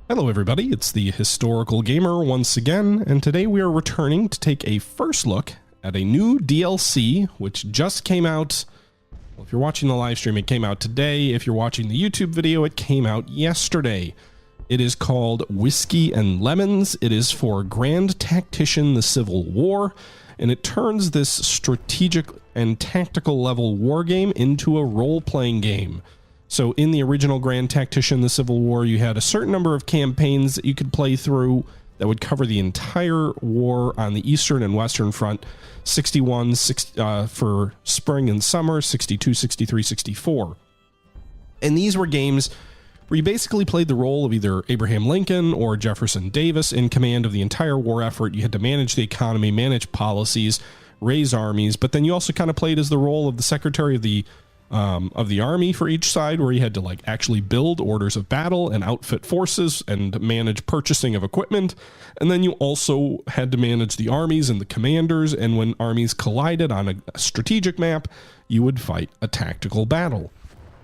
Hello everybody, it's the Historical Gamer once again, and today we are returning to take a first look at a new DLC which just came out. Well, if you're watching the live stream, it came out today. If you're watching the YouTube video, it came out yesterday. It is called Whiskey and Lemons. It is for Grand Tactician, the Civil War, and it turns this strategic and tactical level war game into a role-playing game. So in the original Grand Tactician, the Civil War, you had a certain number of campaigns that you could play through that would cover the entire war on the Eastern and Western Front. 61 for spring and summer, 62, 63, 64. And these were games where you basically played the role of either Abraham Lincoln or Jefferson Davis in command of the entire war effort. You had to manage the economy, manage policies, raise armies, but then you also kind of played as the role of the Secretary of the Army for each side, where you had to like actually build orders of battle and outfit forces and manage purchasing of equipment. And then you also had to manage the armies and the commanders, and when armies collided on a strategic map, you would fight a tactical battle.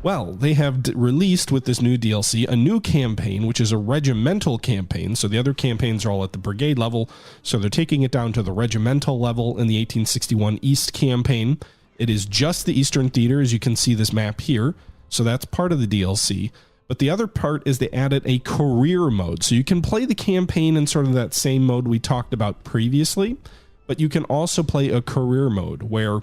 Well, they have released with this new DLC a new campaign, which is a regimental campaign. So the other campaigns are all at the brigade level, so they're taking it down to the regimental level in the 1861 East campaign. It is just the Eastern Theater, as you can see this map here. So that's part of the DLC. But the other part is they added a career mode. So you can play the campaign in sort of that same mode we talked about previously, but you can also play a career mode where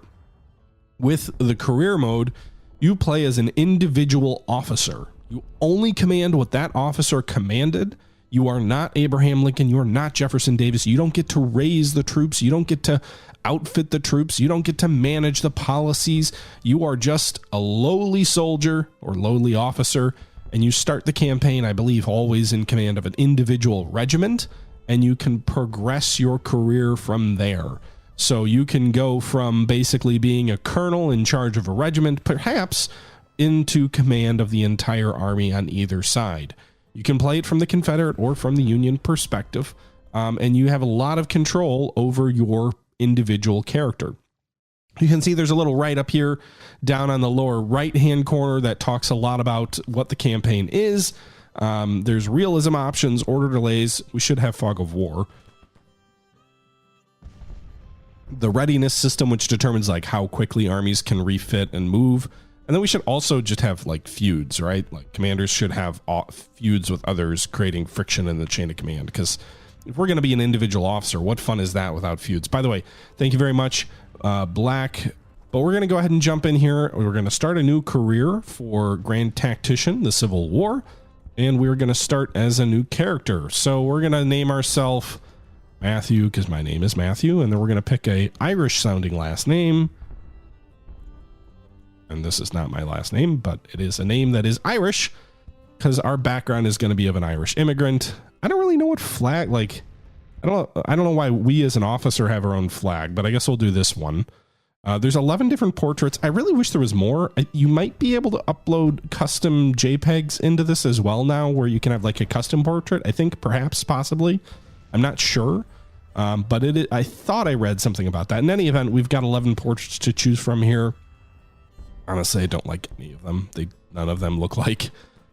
with the career mode, you play as an individual officer. You only command what that officer commanded. You are not Abraham Lincoln. You are not Jefferson Davis. You don't get to raise the troops. You don't get to outfit the troops. You don't get to manage the policies. You are just a lowly soldier or lowly officer, and you start the campaign, I believe, always in command of an individual regiment, and you can progress your career from there. So you can go from basically being a colonel in charge of a regiment, perhaps, into command of the entire army on either side. You can play it from the Confederate or from the Union perspective, and you have a lot of control over your individual character. You can see there's a little write-up here down on the lower right-hand corner that talks a lot about what the campaign is. There's realism options, order delays. We should have fog of war. The readiness system, which determines like how quickly armies can refit and move. And then we should also just have like feuds, right? Like commanders should have feuds with others, creating friction in the chain of command, because if we're going to be an individual officer, what fun is that without feuds? By the way, thank you very much, Black. But we're going to go ahead and jump in here. We're going to start a new career for Grand Tactician, the Civil War, and we're going to start as a new character. So we're going to name ourselves Matthew, because my name is Matthew, and then we're going to pick a Irish-sounding last name. And this is not my last name, but it is a name that is Irish, because our background is going to be of an Irish immigrant. I don't really know what flag, like, I don't know why we as an officer have our own flag, but I guess we'll do this one. There's 11 different portraits. I really wish there was more. You might be able to upload custom JPEGs into this as well now, where you can have like a custom portrait. I think perhaps, possibly. I'm not sure, but I thought I read something about that. In any event, we've got 11 portraits to choose from here. Honestly, I don't like any of them. None of them look like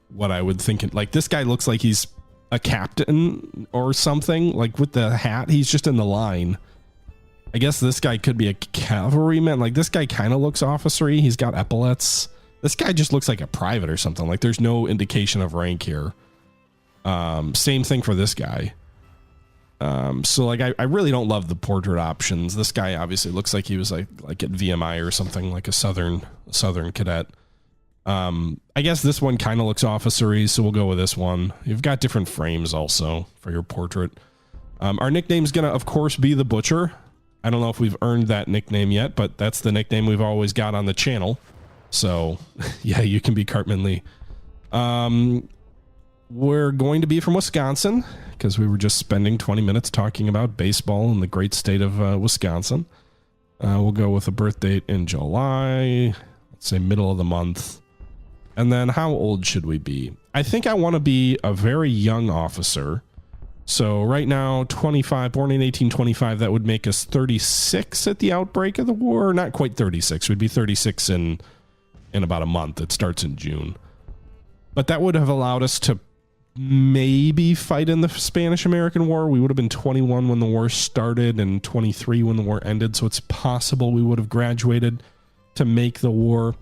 what I would think. Like this guy looks like he's a captain or something, like with the hat. He's just in the line. I guess this guy could be a cavalryman. Like this guy kind of looks officery. He's got epaulets. This guy just looks like a private or something. Like there's no indication of rank here. Same thing for this guy. So like I really don't love the portrait options. This guy obviously looks like he was like at VMI or something, like a southern cadet. I guess this one kind of looks officery, so we'll go with this one. You've got different frames also for your portrait. Our nickname's gonna, of course, be the Butcher. I don't know if we've earned that nickname yet, but that's the nickname we've always got on the channel. So, yeah, you can be Cartman Lee. We're going to be from Wisconsin, because we were just spending 20 minutes talking about baseball in the great state of Wisconsin. We'll go with a birth date in July, let's say middle of the month. And then how old should we be? I think I want to be a very young officer. So right now, 25, born in 1825, that would make us 36 at the outbreak of the war. Not quite 36. We'd be 36 in about a month. It starts in June. But that would have allowed us to maybe fight in the Spanish-American War. We would have been 21 when the war started and 23 when the war ended, so it's possible we would have graduated to make the war.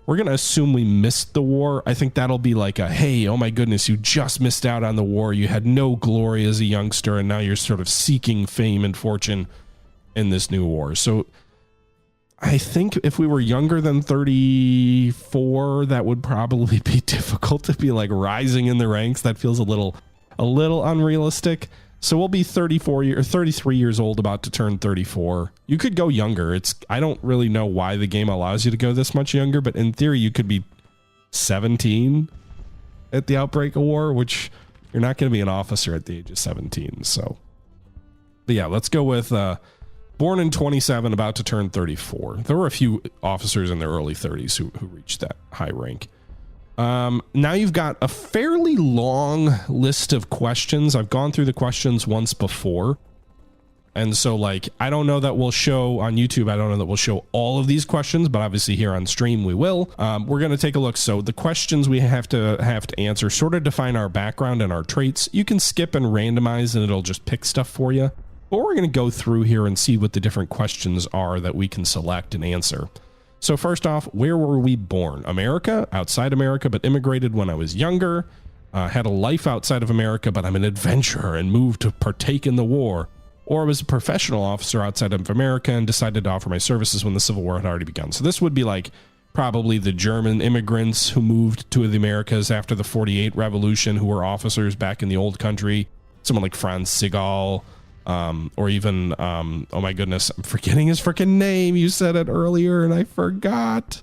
We're going to assume we missed the war. I think that'll be like a, hey, oh my goodness, you just missed out on the war. You had no glory as a youngster, and now you're sort of seeking fame and fortune in this new war. So I think if we were younger than 34, that would probably be difficult to be like rising in the ranks. That feels a little unrealistic. So we'll be 33 years old, about to turn 34. You could go younger. I don't really know why the game allows you to go this much younger, but in theory you could be 17 at the outbreak of war, which you're not going to be an officer at the age of 17. So, but yeah, let's go with born in 27, about to turn 34. There were a few officers in their early 30s who reached that high rank. Now you've got a fairly long list of questions. I've gone through the questions once before. And so like, I don't know that we'll show on YouTube. I don't know that we'll show all of these questions, but obviously here on stream we will. We're going to take a look. So the questions we have to answer sort of define our background and our traits. You can skip and randomize and it'll just pick stuff for you. But we're going to go through here and see what the different questions are that we can select and answer. So first off, where were we born? America, outside America, but immigrated when I was younger. Had a life outside of America, but I'm an adventurer and moved to partake in the war. Or I was a professional officer outside of America and decided to offer my services when the Civil War had already begun. So this would be like probably the German immigrants who moved to the Americas after the 48 Revolution, who were officers back in the old country. Someone like Franz Segal. Or even, oh my goodness, I'm forgetting his freaking name. You said it earlier and I forgot.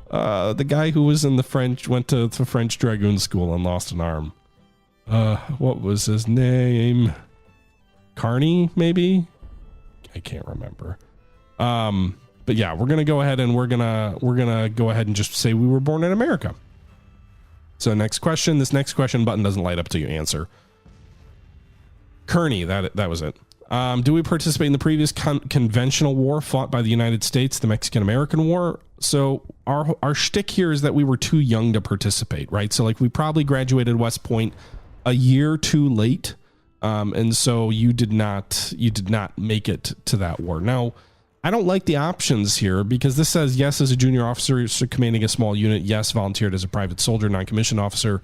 The guy who was in went to the French Dragoon School and lost an arm. What was his name? Carney, maybe? I can't remember. But yeah, we're going to go ahead and we're going to go ahead and just say we were born in America. So next question, this next question button doesn't light up till you answer. Kearney, that was it. Do we participate in the previous conventional war fought by the United States, the Mexican-American War? So our shtick here is that we were too young to participate, right? So like we probably graduated West Point a year too late, and so you did not make it to that war. Now, I don't like the options here because this says yes as a junior officer commanding a small unit, yes volunteered as a private soldier, non-commissioned officer.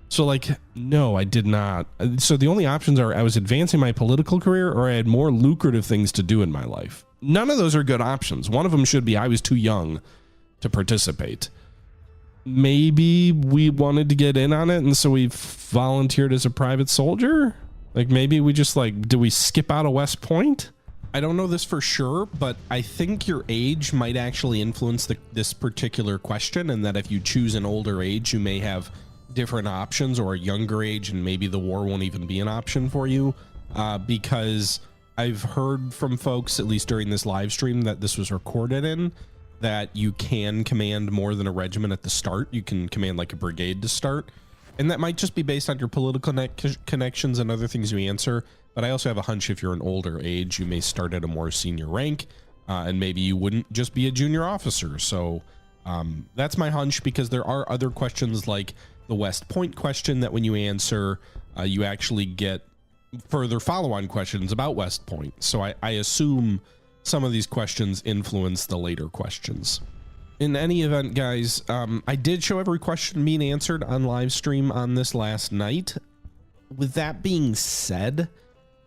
So like, no, I did not. So the only options are I was advancing my political career or I had more lucrative things to do in my life. None of those are good options. One of them should be I was too young to participate. Maybe we wanted to get in on it and so we volunteered as a private soldier. Like maybe we just like, do we skip out of West Point? I don't know this for sure, but I think your age might actually influence this particular question, and that if you choose an older age, you may have different options, or a younger age and maybe the war won't even be an option for you, because I've heard from folks, at least during this live stream that this was recorded in, that you can command more than a regiment at the start. You can command like a brigade to start, and that might just be based on your political connections and other things you answer. But I also have a hunch if you're an older age, you may start at a more senior rank, and maybe you wouldn't just be a junior officer. So that's my hunch, because there are other questions like the West Point question that when you answer, you actually get further follow-on questions about West Point. So I assume some of these questions influence the later questions. In any event, guys, I did show every question being answered on live stream on this last night. With that being said,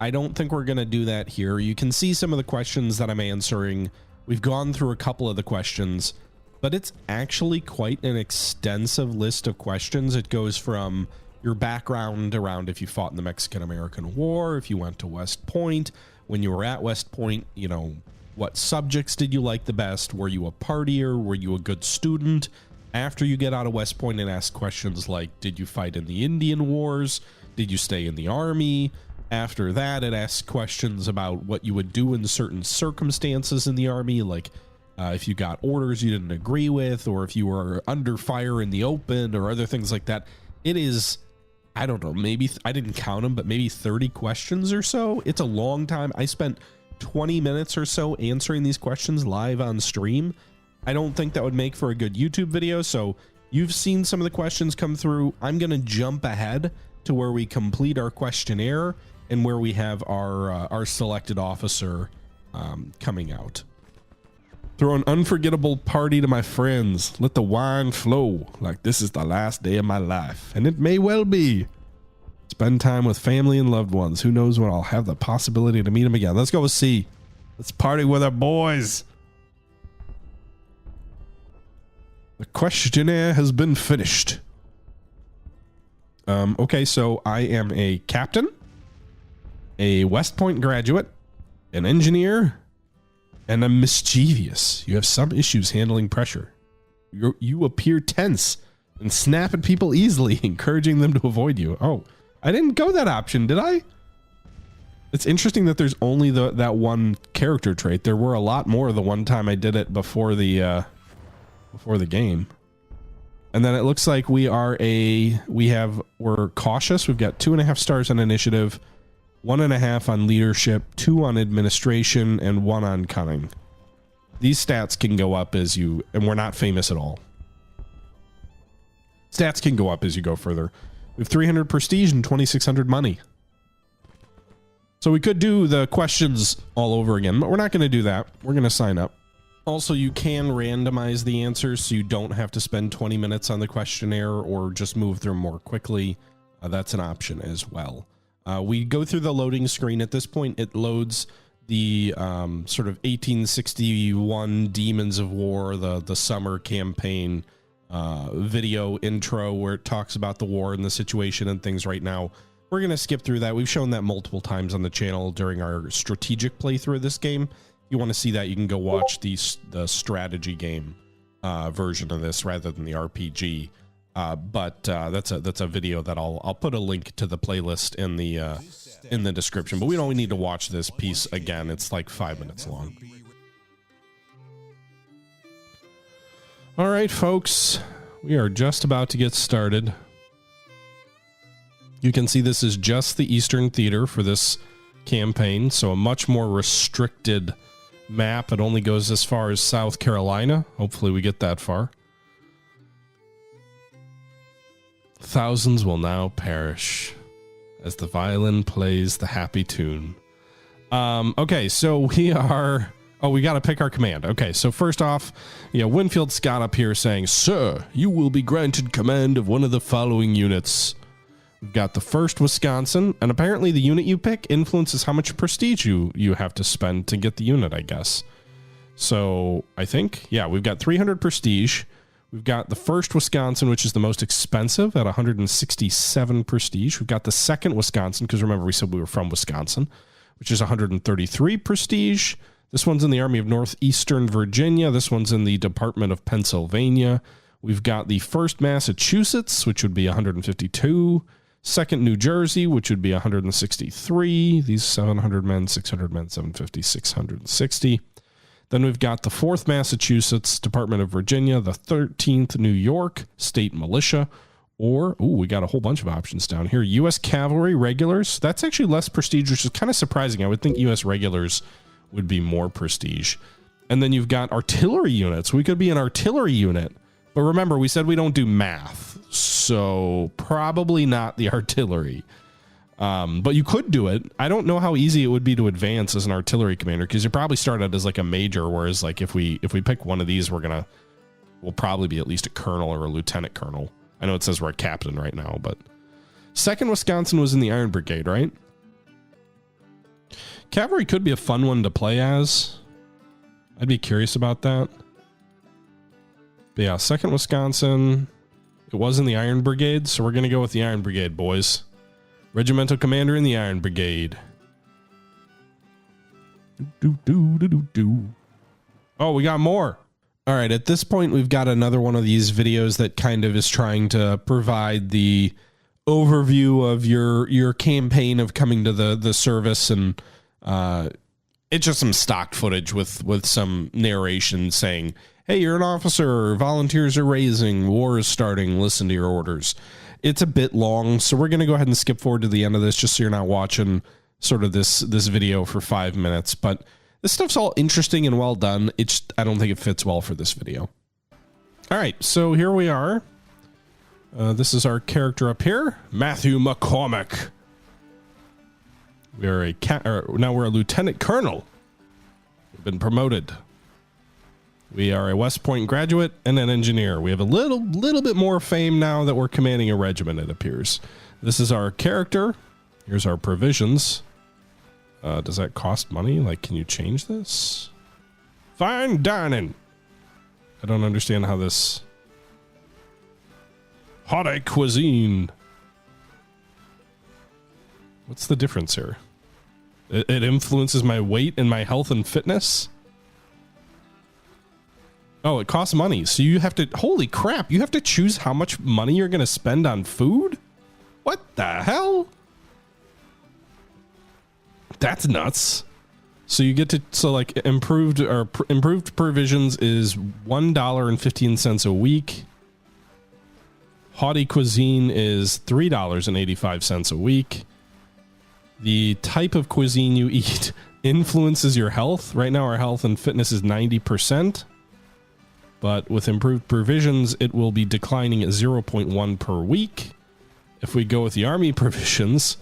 I don't think we're going to do that here. You can see some of the questions that I'm answering. We've gone through a couple of the questions, but it's actually quite an extensive list of questions. It goes from your background around if you fought in the Mexican-American War, if you went to West Point, when you were at West Point, you know, what subjects did you like the best? Were you a partier? Were you a good student? After you get out of West Point, and ask questions like, did you fight in the Indian Wars? Did you stay in the Army? After that, it asks questions about what you would do in certain circumstances in the Army, like if you got orders you didn't agree with, or if you were under fire in the open, or other things like that. It is, I don't know, maybe, I didn't count them, but maybe 30 questions or so. It's a long time. I spent 20 minutes or so answering these questions live on stream. I don't think that would make for a good YouTube video. So you've seen some of the questions come through. I'm going to jump ahead to where we complete our questionnaire and where we have our selected officer coming out. Throw an unforgettable party to my friends. Let the wine flow like this is the last day of my life. And it may well be. Spend time with family and loved ones. Who knows when I'll have the possibility to meet them again. Let's go with C. Let's party with our boys. The questionnaire has been finished. Okay, so I am a captain, a West Point graduate, an engineer, and I'm mischievous. You have some issues handling pressure. You appear tense and snap at people easily, encouraging them to avoid you. Oh, I didn't go that option, did I? It's interesting that there's only that one character trait. There were a lot more the one time I did it before the game. And then it looks like we're cautious. We've got 2.5 stars on initiative, 1.5 on leadership, 2 on administration, and 1 on cunning. These stats can go up and we're not famous at all. Stats can go up as you go further. We have 300 prestige and 2,600 money. So we could do the questions all over again, but we're not going to do that. We're going to sign up. Also, you can randomize the answers so you don't have to spend 20 minutes on the questionnaire or just move through more quickly. That's an option as well. We go through the loading screen. At this point, it loads the sort of 1861 Demons of War, the summer campaign video intro where it talks about the war and the situation and things right now. We're going to skip through that. We've shown that multiple times on the channel during our strategic playthrough of this game. If you want to see that, you can go watch the strategy game version of this rather than the RPG. But that's a video that I'll put a link to the playlist in the description. But we don't need to watch this piece again. It's like 5 minutes long. All right, folks, we are just about to get started. You can see this is just the Eastern Theater for this campaign, so a much more restricted map. It only goes as far as South Carolina. Hopefully we get that far. Thousands will now perish as the violin plays the happy tune. Okay, so we are... Oh, we got to pick our command. Okay, so first off, Winfield Scott up here saying, "Sir, you will be granted command of one of the following units." We've got the 1st Wisconsin, and apparently the unit you pick influences how much prestige you have to spend to get the unit, I guess. So I think, yeah, we've got 300 prestige. We've got the 1st Wisconsin, which is the most expensive at 167 prestige. We've got the 2nd Wisconsin, because remember we said we were from Wisconsin, which is 133 prestige. This one's in the Army of Northeastern Virginia. This one's in the Department of Pennsylvania. We've got the 1st Massachusetts, which would be 152. 2nd New Jersey, which would be 163. These 700 men, 600 men, 750, 660. Then we've got the 4th Massachusetts, Department of Virginia, the 13th New York State Militia, or, we got a whole bunch of options down here. U.S. Cavalry Regulars. That's actually less prestige, which is kind of surprising. I would think U.S. Regulars would be more prestige. And then you've got artillery units. We could be an artillery unit. But remember, we said we don't do math, so probably not the artillery. But you could do it. I don't know how easy it would be to advance as an artillery commander, because you probably start out as like a major, whereas like if we pick one of these, we'll probably be at least a colonel or a lieutenant colonel. I know it says we're a captain right now, but 2nd Wisconsin was in the Iron Brigade, right? Cavalry could be a fun one to play as. I'd be curious about that. But yeah, 2nd Wisconsin, it was in the Iron Brigade, so we're going to go with the Iron Brigade, boys. Regimental commander in the Iron Brigade. Oh, we got more. All right, at this point, we've got another one of these videos that kind of is trying to provide the overview of your campaign of coming to the service, and it's just some stock footage with some narration saying, "Hey, you're an officer, volunteers are raising, war is starting, listen to your orders." It's a bit long, so we're going to go ahead and skip forward to the end of this just so you're not watching sort of this video for 5 minutes. But this stuff's all interesting and well done. I don't think it fits well for this video. All right, so here we are. This is our character up here, Matthew McCormick. We're now we're a lieutenant colonel. We've been promoted. We are a West Point graduate and an engineer. We have a little bit more fame now that we're commanding a regiment, it appears. This is our character. Here's our provisions. Does that cost money? Like, can you change this? Fine dining. I don't understand how this... Haute cuisine. What's the difference here? It influences my weight and my health and fitness? Oh, it costs money. So you have to... Holy crap. You have to choose how much money you're going to spend on food? What the hell? That's nuts. So you get to... So like improved provisions is $1.15 a week. Haute cuisine is $3.85 a week. The type of cuisine you eat influences your health. Right now, our health and fitness is 90%. But with improved provisions, it will be declining at 0.1 per week. If we go with the army provisions,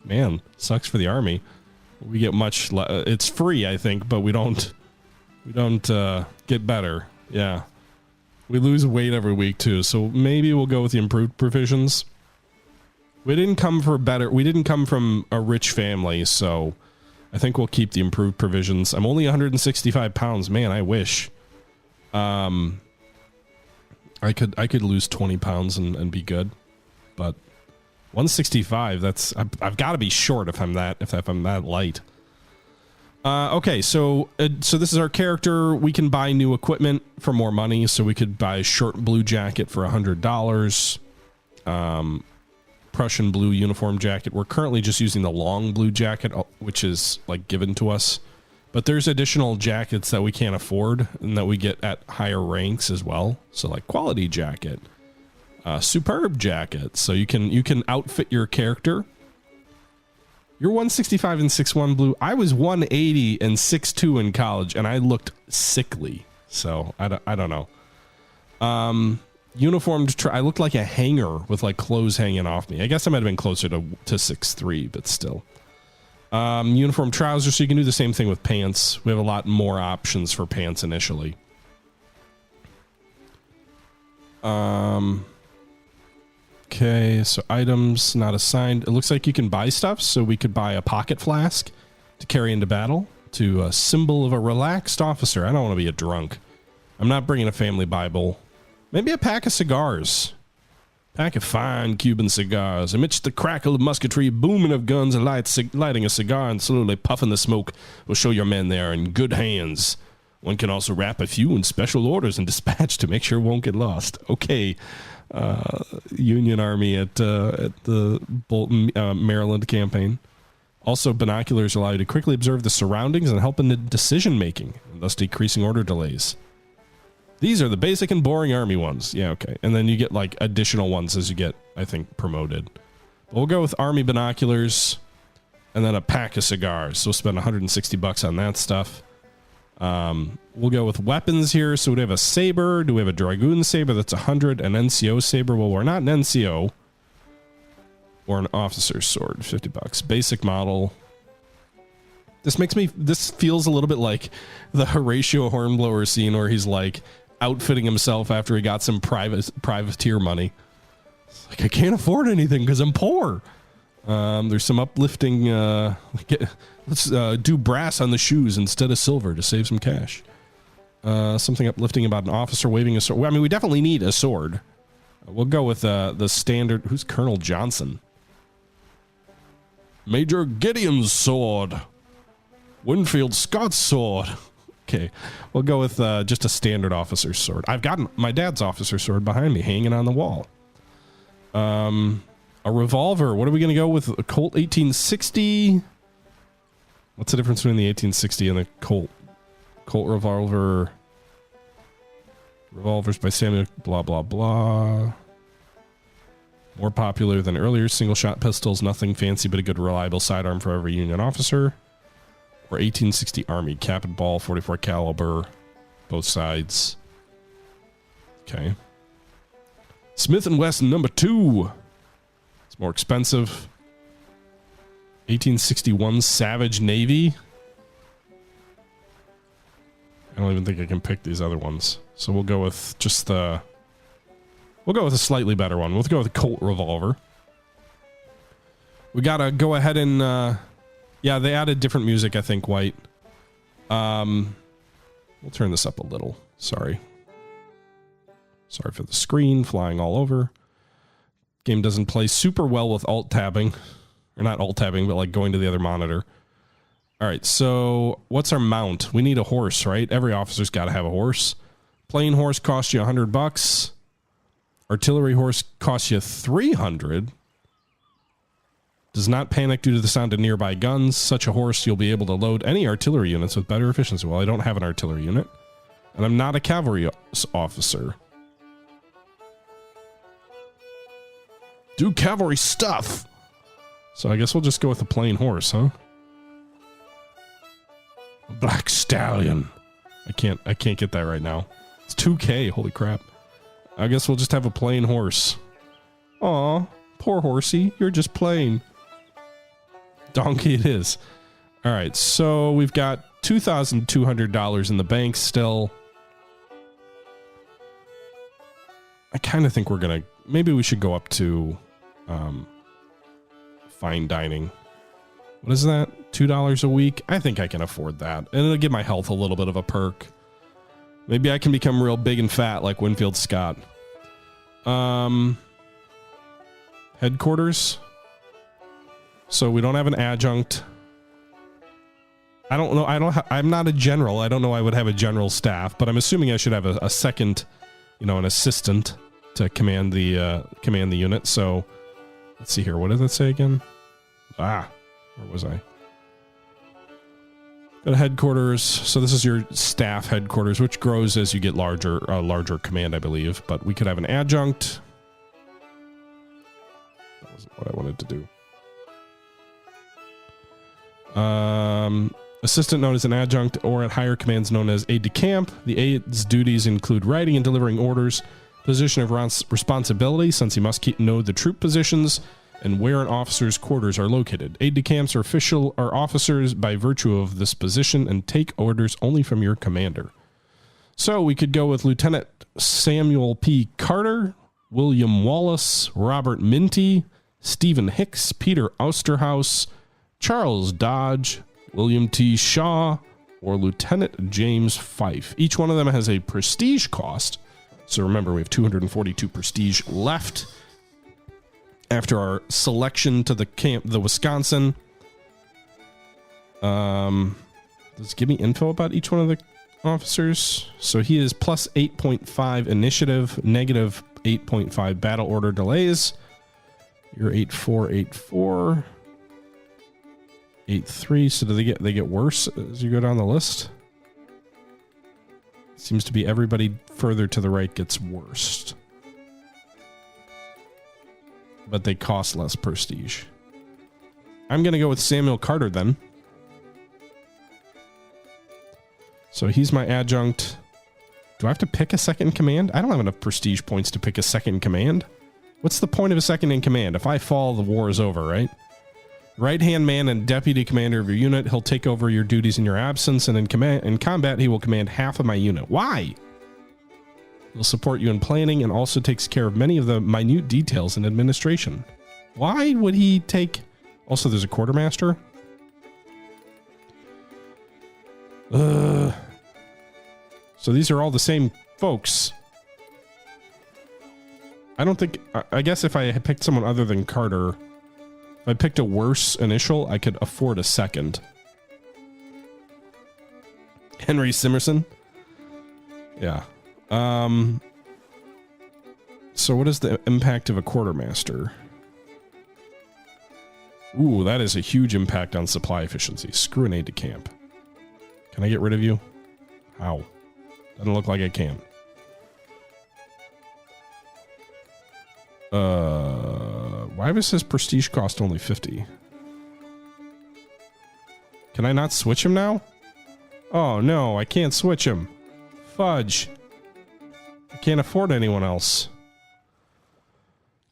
man, sucks for the army. We get much less. It's free, I think, but we don't get better. Yeah. We lose weight every week too, so maybe we'll go with the improved provisions. We didn't come from a rich family, so I think we'll keep the improved provisions. I'm only 165 pounds. Man, I wish. I could lose 20 pounds and be good, but 165, that's... I've got to be short if I'm that light. Okay, so this is our character. We can buy new equipment for more money, so we could buy a short blue jacket for $100. Prussian blue uniform jacket. We're currently just using the long blue jacket, which is like given to us. But there's additional jackets that we can't afford and that we get at higher ranks as well. So like quality jacket, superb jacket. So you can outfit your character. You're 165 and 6'1" blue. I was 180 and 6'2" in college, and I looked sickly. So I don't know. Uniformed, I looked like a hanger with like clothes hanging off me. I guess I might have been closer to 6'3", but still. Uniform trousers, so you can do the same thing with pants. We have a lot more options for pants initially. Okay, so items not assigned. It looks like you can buy stuff, so we could buy a pocket flask to carry into battle to a symbol of a relaxed officer. I don't want to be a drunk. I'm not bringing a family Bible. Maybe a pack of cigars. Pack of fine Cuban cigars. Amidst the crackle of musketry, booming of guns, and lighting a cigar and slowly puffing the smoke will show your men they are in good hands. One can also wrap a few in special orders and dispatch to make sure it won't get lost. Okay, Union Army at the Bolton, Maryland campaign. Also, binoculars allow you to quickly observe the surroundings and help in the decision making, thus decreasing order delays. These are the basic and boring army ones. Yeah, okay. And then you get like additional ones as you get, I think, promoted. But we'll go with army binoculars and then a pack of cigars. So we'll spend $160 on that stuff. We'll go with weapons here. So we have a saber. Do we have a dragoon saber? That's 100. An NCO saber. Well, we're not an NCO. Or an officer's sword. $50. Basic model. This feels a little bit like the Horatio Hornblower scene where he's like outfitting himself after he got some privateer money. It's like, I can't afford anything because I'm poor. There's some uplifting. Let's do brass on the shoes instead of silver to save some cash. Something uplifting about an officer waving a sword. Well, I mean, we definitely need a sword. We'll go with the standard. Who's Colonel Johnson? Major Gideon's sword. Winfield Scott's sword. Okay, we'll go with just a standard officer's sword. I've got my dad's officer's sword behind me, hanging on the wall. A revolver. What are we going to go with? A Colt 1860? What's the difference between the 1860 and the Colt? Colt revolver. Revolvers by Samuel, blah, blah, blah. More popular than earlier single-shot pistols. Nothing fancy, but a good, reliable sidearm for every Union officer. Or 1860 Army, cap and ball, 44 caliber, both sides. Okay. Smith & Wesson number 2. It's more expensive. 1861 Savage Navy. I don't even think I can pick these other ones. So we'll go with just the... We'll go with a slightly better one. We'll go with a Colt revolver. We gotta go ahead and... yeah, they added different music, I think, White. We'll turn this up a little. Sorry. Sorry for the screen flying all over. Game doesn't play super well with alt-tabbing. Or not alt-tabbing, but like going to the other monitor. Alright, so what's our mount? We need a horse, right? Every officer's got to have a horse. Plain horse costs you $100. Artillery horse costs you $300. Does not panic due to the sound of nearby guns. Such a horse, you'll be able to load any artillery units with better efficiency. Well, I don't have an artillery unit. And I'm not a cavalry officer. Do cavalry stuff! So I guess we'll just go with a plain horse, huh? Black Stallion. I can't get that right now. It's 2K, holy crap. I guess we'll just have a plain horse. Aw, poor horsey, you're just plain. Donkey it is. Alright, so we've got $2,200 in the bank still. I kind of think we're gonna... Maybe we should go up to... fine dining. What is that? $2 a week? I think I can afford that. And it'll give my health a little bit of a perk. Maybe I can become real big and fat like Winfield Scott. Headquarters. So we don't have an adjunct. I don't know. I'm not a general. I don't know I would have a general staff, but I'm assuming I should have a second, you know, an assistant to command the unit. So let's see here. What did that say again? Where was I? Go to headquarters. So this is your staff headquarters, which grows as you get larger command, I believe. But we could have an adjunct. That wasn't what I wanted to do. Assistant known as an adjunct, or at higher commands known as aide de camp. The aide's duties include writing and delivering orders. Position of responsibility, since he must know the troop positions and where an officer's quarters are located. Aide de camps are officers by virtue of this position and take orders only from your commander. So we could go with Lieutenant Samuel P. Carter, William Wallace, Robert Minty, Stephen Hicks, Peter Austerhouse, Charles Dodge, William T. Shaw, or Lieutenant James Fife. Each one of them has a prestige cost. So remember, we have 242 prestige left after our selection to the Wisconsin. Does it give me info about each one of the officers? So he is plus 8.5 initiative, negative 8.5 battle order delays. You're 8484. 83. So do they get worse as you go down the list? Seems to be everybody further to the right gets worse. But they cost less prestige. I'm going to go with Samuel Carter then. So he's my adjunct. Do I have to pick a second command? I don't have enough prestige points to pick a second command. What's the point of a second in command? If I fall, the war is over, right? Right-hand man and deputy commander of your unit. He'll take over your duties in your absence, and in combat, he will command half of my unit. Why? He'll support you in planning and also takes care of many of the minute details in administration. Why would he take... Also, there's a quartermaster. So these are all the same folks. I don't think... I guess if I had picked someone other than Carter... If I picked a worse initial, I could afford a second. Henry Simerson? Yeah. So what is the impact of a quartermaster? Ooh, that is a huge impact on supply efficiency. Screw an aide de camp. Can I get rid of you? How? Doesn't look like I can. Why was his prestige cost only 50? Can I not switch him now? Oh no, I can't switch him. Fudge. I can't afford anyone else.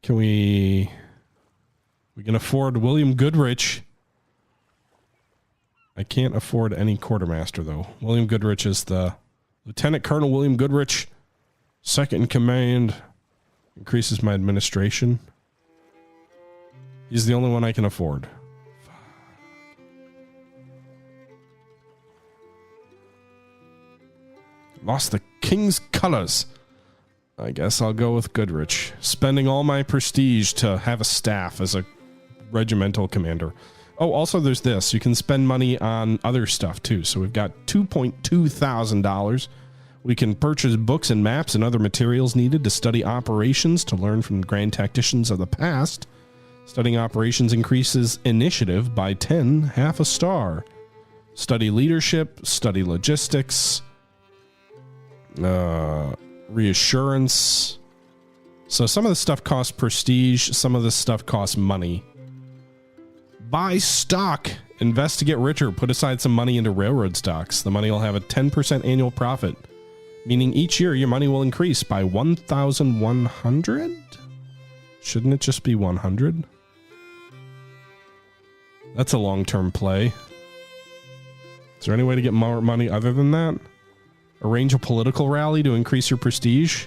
Can we can afford William Goodrich. I can't afford any quartermaster, though. William Goodrich is the Lieutenant Colonel William Goodrich, second in command. Increases my administration. He's the only one I can afford. Lost the king's colors. I guess I'll go with Goodrich. Spending all my prestige to have a staff as a regimental commander. Oh, also there's this. You can spend money on other stuff too. So we've got $2.2 thousand. We can purchase books and maps and other materials needed to study operations to learn from Grand Tacticians of the past. Studying operations increases initiative by 10, half a star. Study leadership, study logistics, reassurance. So some of the stuff costs prestige, some of the stuff costs money. Buy stock. Invest to get richer. Put aside some money into railroad stocks. The money will have a 10% annual profit, meaning each year your money will increase by 1,100? Shouldn't it just be 100? That's a long-term play. Is there any way to get more money other than that? Arrange a political rally to increase your prestige?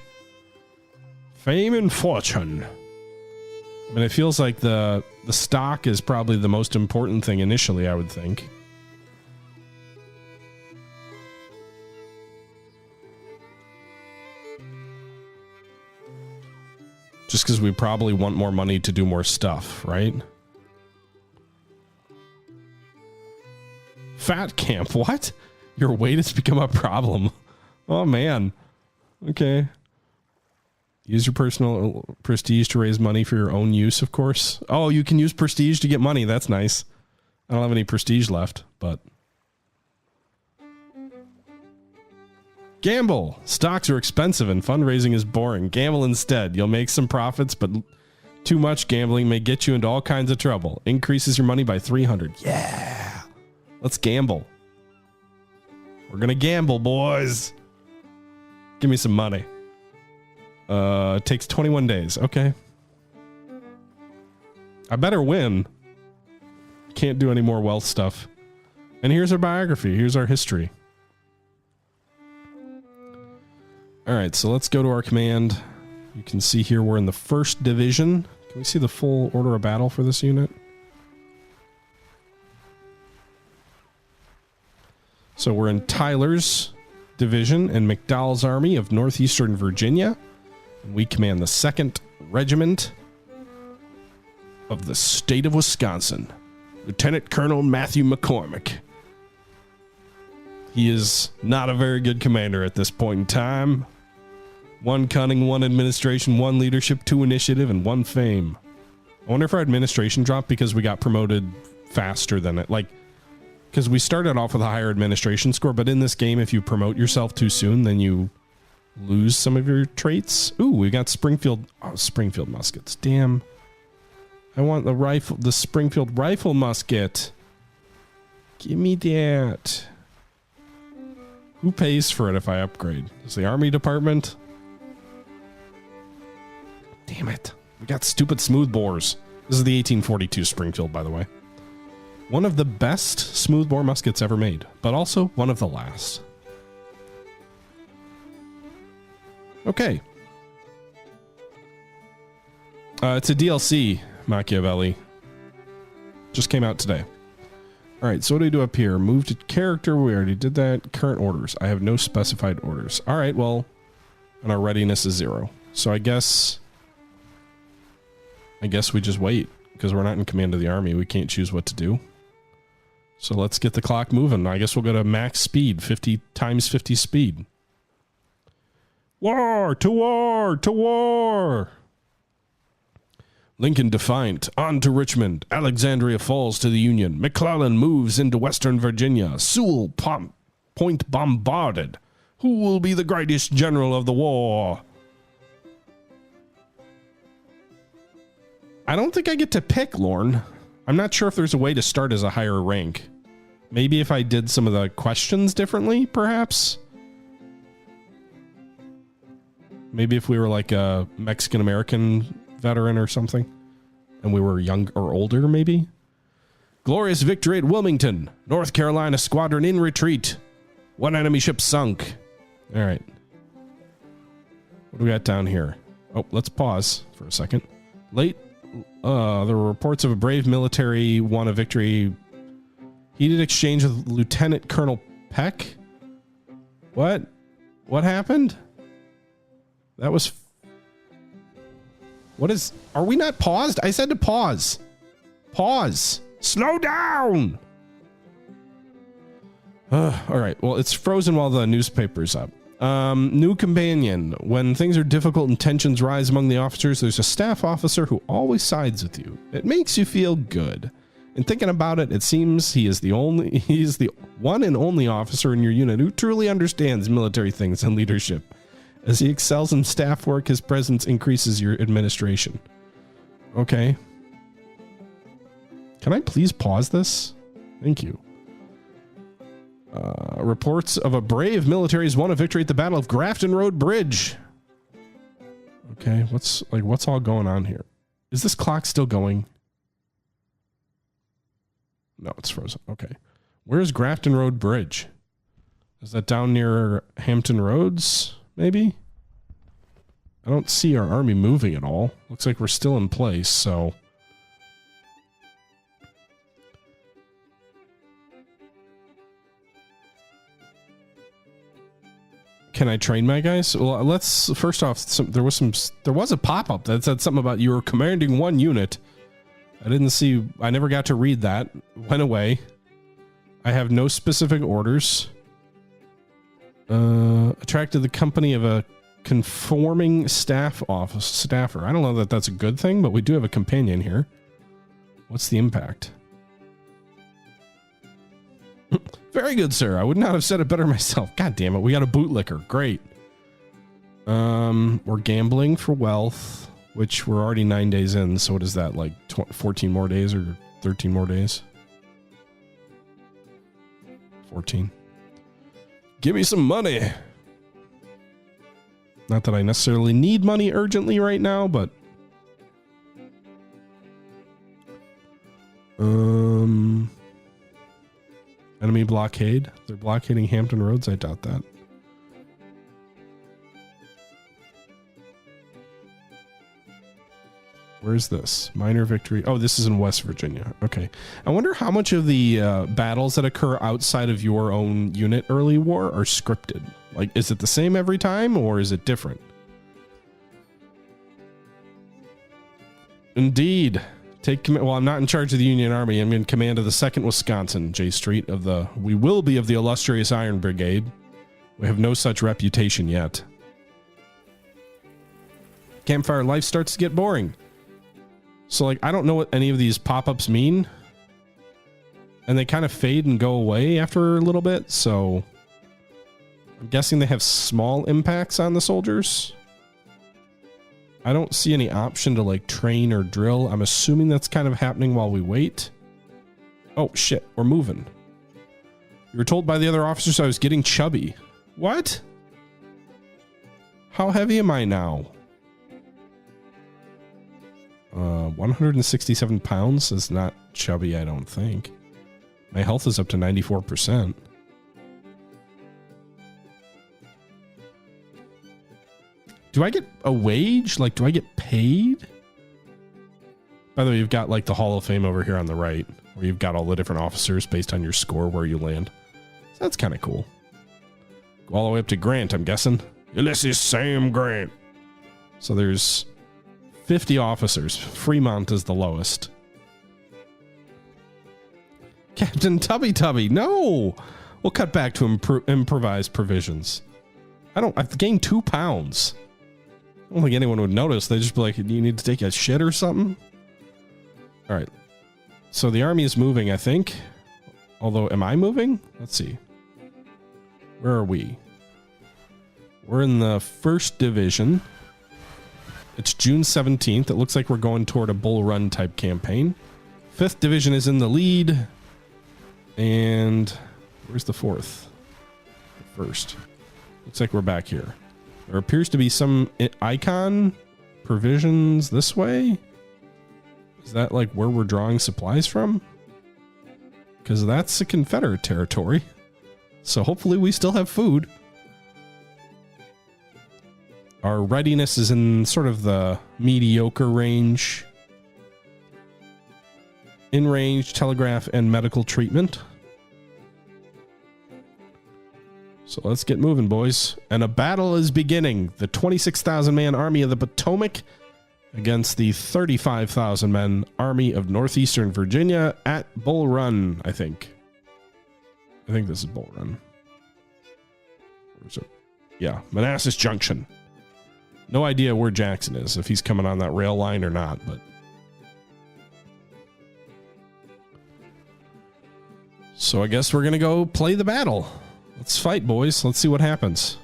Fame and fortune. I mean, it feels like the stock is probably the most important thing initially, I would think. Just because we probably want more money to do more stuff, right? Fat camp, what? Your weight has become a problem. Oh, man. Okay. Use your personal prestige to raise money for your own use, of course. Oh, you can use prestige to get money. That's nice. I don't have any prestige left, but... Gamble. Stocks are expensive and fundraising is boring. Gamble instead. You'll make some profits, but too much gambling may get you into all kinds of trouble. Increases your money by 300. Yeah. Let's gamble. We're gonna gamble, boys. Give me some money. It takes 21 days. Okay. I better win. Can't do any more wealth stuff. And here's our biography. Here's our history. All right, so let's go to our command. You can see here we're in the 1st Division. Can we see the full order of battle for this unit? So we're in Tyler's Division and McDowell's Army of Northeastern Virginia. And we command the 2nd Regiment of the state of Wisconsin. Lieutenant Colonel Matthew McCormick. He is not a very good commander at this point in time. 1 cunning, 1 administration, 1 leadership, 2 initiative, and 1 fame. I wonder if our administration dropped because we got promoted faster than it. Like, because we started off with a higher administration score, but in this game, if you promote yourself too soon, then you lose some of your traits. Ooh, we got Springfield. Oh, Springfield muskets. Damn. I want the rifle, the Springfield rifle musket. Give me that. Who pays for it if I upgrade? Is the Army Department? Damn it. We got stupid smoothbores. This is the 1842 Springfield, by the way. One of the best smoothbore muskets ever made, but also one of the last. Okay. It's a DLC, Machiavelli. Just came out today. All right, so what do we do up here? Move to character. We already did that. Current orders. I have no specified orders. All right, well, and our readiness is 0. So I guess we just wait because we're not in command of the army. We can't choose what to do. So let's get the clock moving. I guess we'll go to max speed, 50 times 50 speed. War to war to war. Lincoln defiant, on to Richmond. Alexandria falls to the Union. McClellan moves into Western Virginia. Sewell Point bombarded. Who will be the greatest general of the war? I don't think I get to pick, Lorne. I'm not sure if there's a way to start as a higher rank. Maybe if I did some of the questions differently, perhaps? Maybe if we were like a Mexican-American veteran or something. And we were young or older, maybe. Glorious victory at Wilmington. North Carolina squadron in retreat. One enemy ship sunk. All right. What do we got down here? Oh, let's pause for a second. There were reports of a brave military won a victory. Heated exchange with Lieutenant Colonel Peck. What? What happened? That was... What is... Are we not paused? I said to pause. Pause. Slow down. All right. Well, it's frozen while the newspaper's up. New companion. When things are difficult and tensions rise among the officers, there's a staff officer who always sides with you. It makes you feel good. And thinking about it, it seems he is the one and only officer in your unit who truly understands military things and leadership. As he excels in staff work, his presence increases your administration. Okay. Can I please pause this? Thank you. Reports of a brave military has won a victory at the Battle of Grafton Road Bridge. Okay, what's all going on here? Is this clock still going? No, it's frozen. Okay. Where's Grafton Road Bridge? Is that down near Hampton Roads, maybe? I don't see our army moving at all. Looks like we're still in place, so... Can I train my guys? Well, let's first off. There was a pop-up that said something about you were commanding one unit. I didn't see. I never got to read that. Went away. I have no specific orders. Attracted the company of a conforming staffer. I don't know that that's a good thing, but we do have a companion here. What's the impact? Very good, sir. I would not have said it better myself. God damn it. We got a bootlicker. Great. We're gambling for wealth, which we're already 9 days in. So what is that? Like 14 more days or 13 more days? 14. Give me some money. Not that I necessarily need money urgently right now, but... Enemy blockade. They're blockading Hampton Roads. I doubt that. Where's this? Minor victory. Oh, this is in West Virginia. Okay. I wonder how much of the battles that occur outside of your own unit early war are scripted. Like, is it the same every time or is it different? Indeed. Take command. Well, I'm not in charge of the Union Army. I'm in command of the 2nd Wisconsin, J Street of the... We will be of the illustrious Iron Brigade. We have no such reputation yet. Campfire life starts to get boring. So, like, I don't know what any of these pop-ups mean. And they kind of fade and go away after a little bit, so... I'm guessing they have small impacts on the soldiers. I don't see any option to, like, train or drill. I'm assuming that's kind of happening while we wait. Oh, shit. We're moving. You were told by the other officers I was getting chubby. What? How heavy am I now? 167 pounds is not chubby, I don't think. My health is up to 94%. Do I get a wage? Like, do I get paid? By the way, you've got, like, the Hall of Fame over here on the right, where you've got all the different officers based on your score where you land. So that's kind of cool. Go all the way up to Grant, I'm guessing. Ulysses Sam Grant. So there's 50 officers. Fremont is the lowest. Captain Tubby Tubby, no! We'll cut back to improvised provisions. I've gained 2 pounds. I don't think anyone would notice. They'd just be like, you need to take a shit or something? All right. So the army is moving, I think. Although, am I moving? Let's see. Where are we? We're in the 1st Division. It's June 17th. It looks like we're going toward a Bull Run type campaign. 5th Division is in the lead. And where's the 4th? The 1st. Looks like we're back here. There appears to be some icon provisions this way? Is that like where we're drawing supplies from? Because that's the Confederate territory. So hopefully we still have food. Our readiness is in sort of the mediocre range. In range, telegraph, and medical treatment. So let's get moving, boys. And a battle is beginning. The 26,000 man Army of the Potomac against the 35,000 men Army of Northeastern Virginia at Bull Run, I think. I think this is Bull Run. Or is it? Yeah, Manassas Junction. No idea where Jackson is, if he's coming on that rail line or not, but... So I guess we're going to go play the battle. Let's fight, boys. Let's see what happens.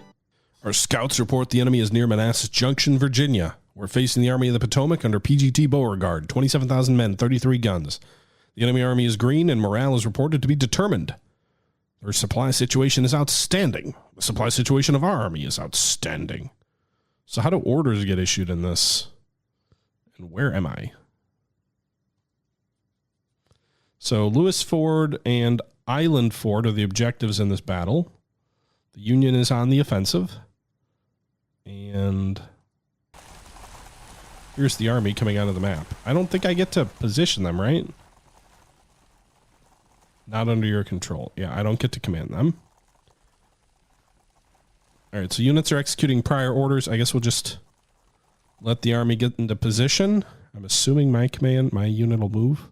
Our scouts report the enemy is near Manassas Junction, Virginia. We're facing the Army of the Potomac under PGT Beauregard, 27,000 men, 33 guns. The enemy army is green and morale is reported to be determined. Their supply situation is outstanding. The supply situation of our army is outstanding. So how do orders get issued in this? And where am I? So Lewis Ford and Island Ford are the objectives in this battle. The Union is on the offensive. And here's the army coming onto the map. I don't think I get to position them, right? Not under your control. Yeah, I don't get to command them. All right, so units are executing prior orders. I guess we'll just let the army get into position. I'm assuming my unit will move.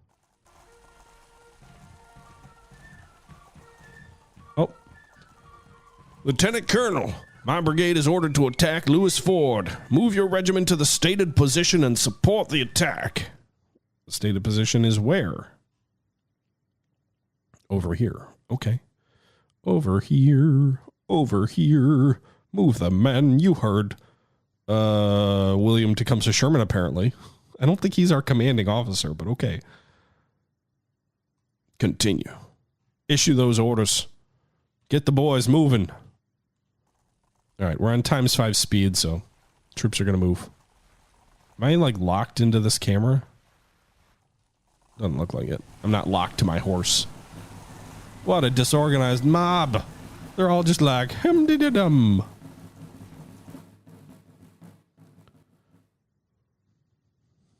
Oh. Lieutenant Colonel, my brigade is ordered to attack Lewis Ford. Move your regiment to the stated position and support the attack. The stated position is where? Over here. Okay. Over here. Over here. Move the men. You heard William Tecumseh Sherman, apparently. I don't think he's our commanding officer, but okay. Continue. Issue those orders. Get the boys moving. All right, we're on ×5 speed, so troops are going to move. Am I, like, locked into this camera? Doesn't look like it. I'm not locked to my horse. What a disorganized mob. They're all just like, hum-de-de-dum.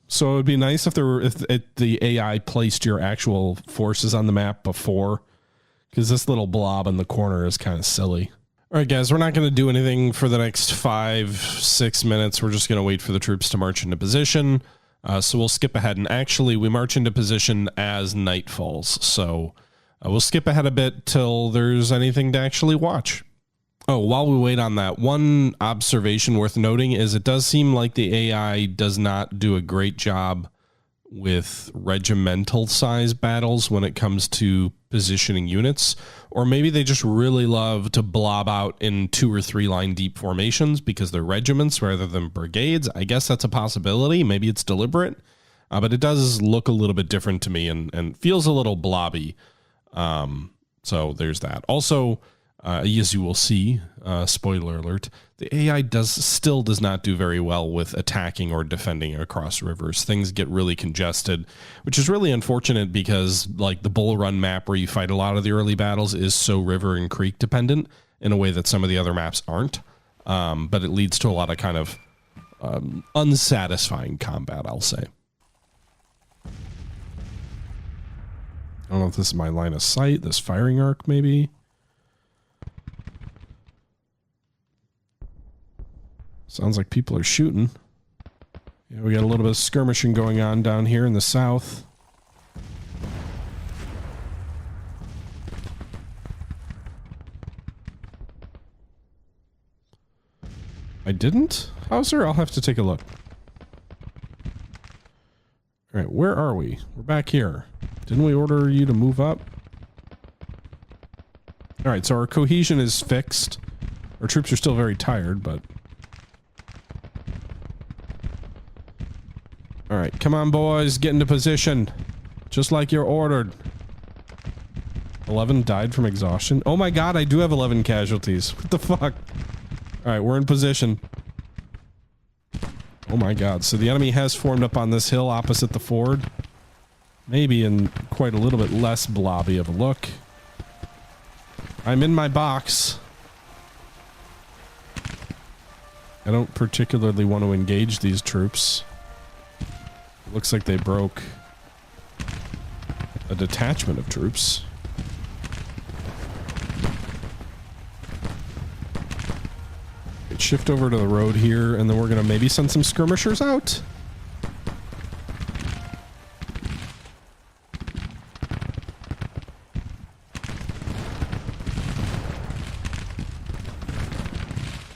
So it would be nice if the AI placed your actual forces on the map before, because this little blob in the corner is kind of silly. All right, guys, we're not going to do anything for the next 5-6 minutes. We're just going to wait for the troops to march into position. So we'll skip ahead, and actually we march into position as night falls. So we'll skip ahead a bit till there's anything to actually watch. Oh, while we wait on that, one observation worth noting is it does seem like the AI does not do a great job with regimental size battles when it comes to positioning units, or maybe they just really love to blob out in 2 or 3 line deep formations because they're regiments rather than brigades. I guess that's a possibility. Maybe it's deliberate, but it does look a little bit different to me and feels a little blobby. So there's that. Also, as you will see, spoiler alert, the AI still does not do very well with attacking or defending across rivers. Things get really congested, which is really unfortunate because like the Bull Run map where you fight a lot of the early battles is so river and creek dependent in a way that some of the other maps aren't. But it leads to a lot of kind of unsatisfying combat, I'll say. I don't know if this is my line of sight, this firing arc maybe. Sounds like people are shooting. Yeah, we got a little bit of skirmishing going on down here in the south. I didn't? Hauser? I'll have to take a look. All right, where are we? We're back here. Didn't we order you to move up? All right, so our cohesion is fixed. Our troops are still very tired, but... All right, come on, boys. Get into position. Just like you're ordered. 11 died from exhaustion. Oh my god, I do have 11 casualties. What the fuck? All right, we're in position. Oh my god. So the enemy has formed up on this hill opposite the ford. Maybe in quite a little bit less blobby of a look. I'm in my box. I don't particularly want to engage these troops. It looks like they broke a detachment of troops. Shift over to the road here, and then we're going to maybe send some skirmishers out.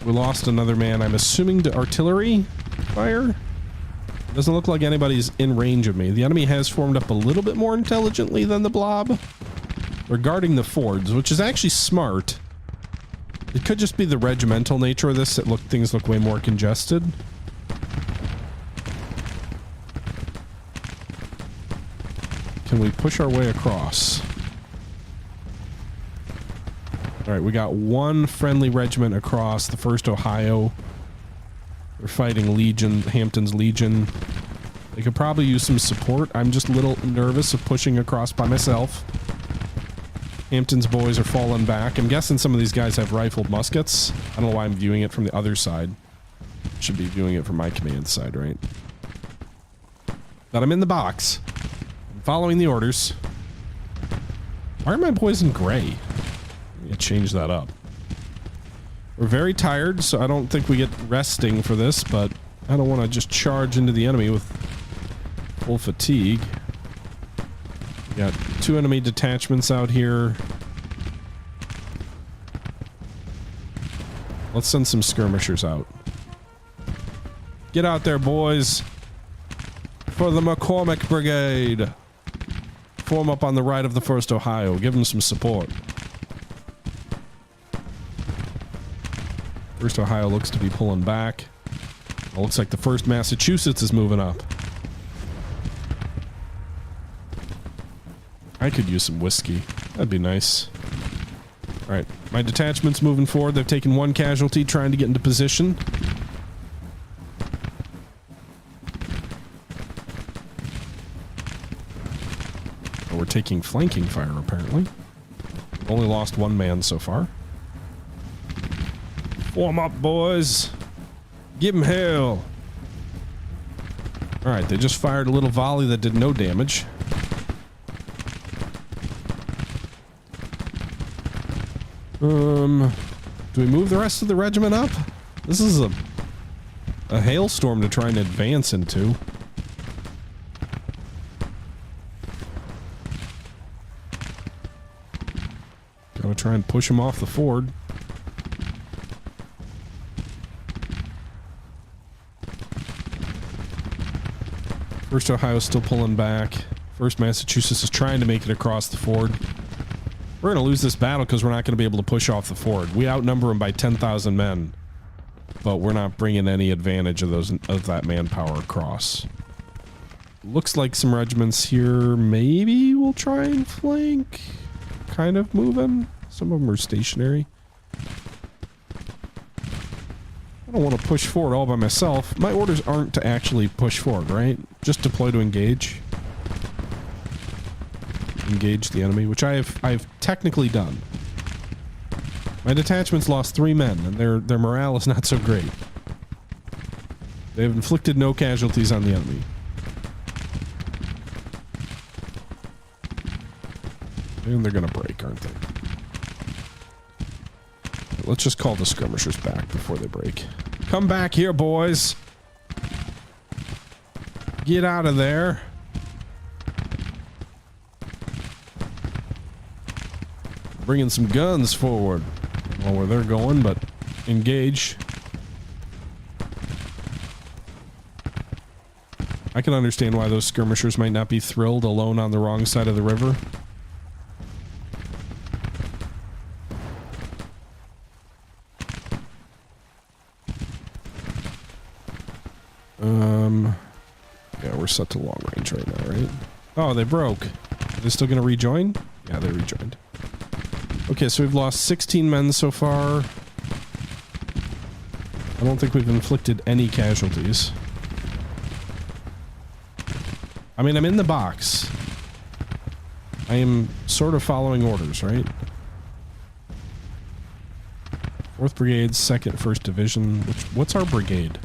We lost another man, I'm assuming to artillery fire. Doesn't look like anybody's in range of me. The enemy has formed up a little bit more intelligently than the blob regarding the fords, which is actually smart. It could just be the regimental nature of this that things look way more congested. Can we push our way across? Alright, we got one friendly regiment across, the 1st Ohio. They're fighting Legion, Hampton's Legion. They could probably use some support. I'm just a little nervous of pushing across by myself. Hampton's boys are falling back. I'm guessing some of these guys have rifled muskets. I don't know why I'm viewing it from the other side. Should be viewing it from my command side, right? But I'm in the box. I'm following the orders. Why are my boys in gray? I'm gonna change that up. We're very tired, so I don't think we get resting for this, but I don't want to just charge into the enemy with full fatigue. We got 2 enemy detachments out here. Let's send some skirmishers out. Get out there, boys. For the McCormick Brigade. Form up on the right of the 1st Ohio. Give them some support. 1st Ohio looks to be pulling back. It looks like the 1st Massachusetts is moving up. I could use some whiskey. That'd be nice. Alright, my detachment's moving forward. They've taken 1 casualty trying to get into position. Oh, we're taking flanking fire, apparently. Only lost 1 man so far. Form up, boys. Give them hell. Alright, they just fired a little volley that did no damage. Do we move the rest of the regiment up? This is a hailstorm to try and advance into. Gotta try and push them off the ford. First Ohio's still pulling back. 1st Massachusetts is trying to make it across the ford. We're going to lose this battle because we're not going to be able to push off the ford. We outnumber them by 10,000 men, but we're not bringing any advantage of that manpower across. Looks like some regiments here maybe will try and flank. Kind of moving. Some of them are stationary. I don't want to push forward all by myself. My orders aren't to actually push forward, right? Just deploy to engage. Engage the enemy, which I've technically done. My detachment's lost 3 men, and their morale is not so great. They have inflicted no casualties on the enemy. And they're gonna break, aren't they? Let's just call the skirmishers back before they break. Come back here, boys! Get out of there! Bringing some guns forward. I don't know where they're going, but engage. I can understand why those skirmishers might not be thrilled alone on the wrong side of the river. Yeah, we're set to long range right now, right? Oh, they broke. Are they still gonna rejoin? Yeah, they rejoined. Okay, so we've lost 16 men so far. I don't think we've inflicted any casualties. I mean, I'm in the box. I am sort of following orders, right? 4th Brigade, 2nd, 1st Division. What's our brigade?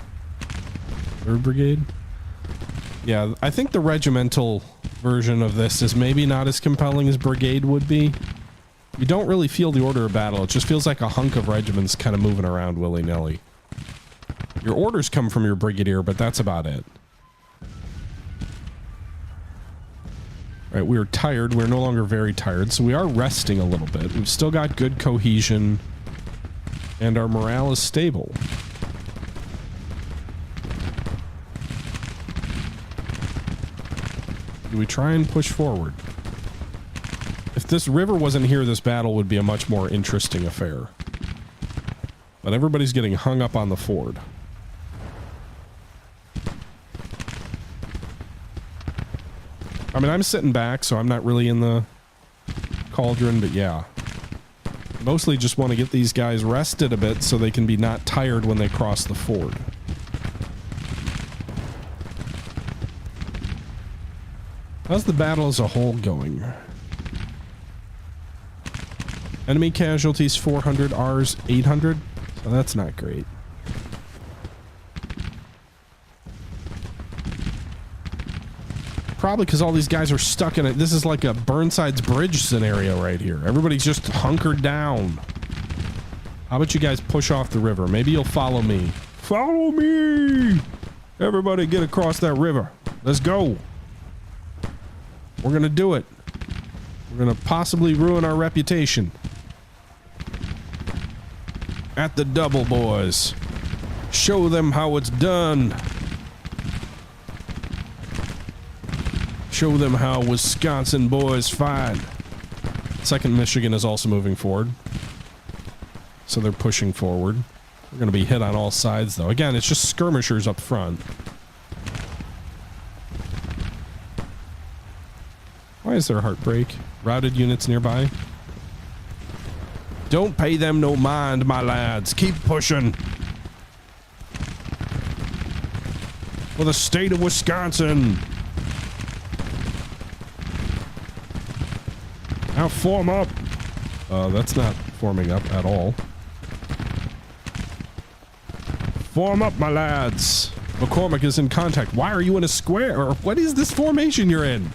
3rd Brigade? Yeah, I think the regimental version of this is maybe not as compelling as brigade would be. You don't really feel the order of battle. It just feels like a hunk of regiments kind of moving around willy-nilly. Your orders come from your brigadier, but that's about it. Alright, we are tired. We're no longer very tired, so we are resting a little bit. We've still got good cohesion, and our morale is stable. Do we try and push forward? If this river wasn't here, this battle would be a much more interesting affair. But everybody's getting hung up on the ford. I mean, I'm sitting back, so I'm not really in the cauldron, but yeah. Mostly just want to get these guys rested a bit so they can be not tired when they cross the ford. How's the battle as a whole going? Enemy casualties 400, ours 800. So that's not great. Probably because all these guys are stuck in it. This is like a Burnside's Bridge scenario right here. Everybody's just hunkered down. How about you guys push off the river? Maybe you'll follow me. Follow me! Everybody get across that river. Let's go. We're gonna do it. We're gonna possibly ruin our reputation. At the double, boys. Show them how it's done. Show them how Wisconsin boys fight. 2nd Michigan is also moving forward. So they're pushing forward. We're going to be hit on all sides, though. Again, it's just skirmishers up front. Why is there a heartbreak? Routed units nearby. Don't pay them no mind, my lads. Keep pushing. For the state of Wisconsin. Now form up. That's not forming up at all. Form up, my lads. McCormick is in contact. Why are you in a square? Or what is this formation you're in?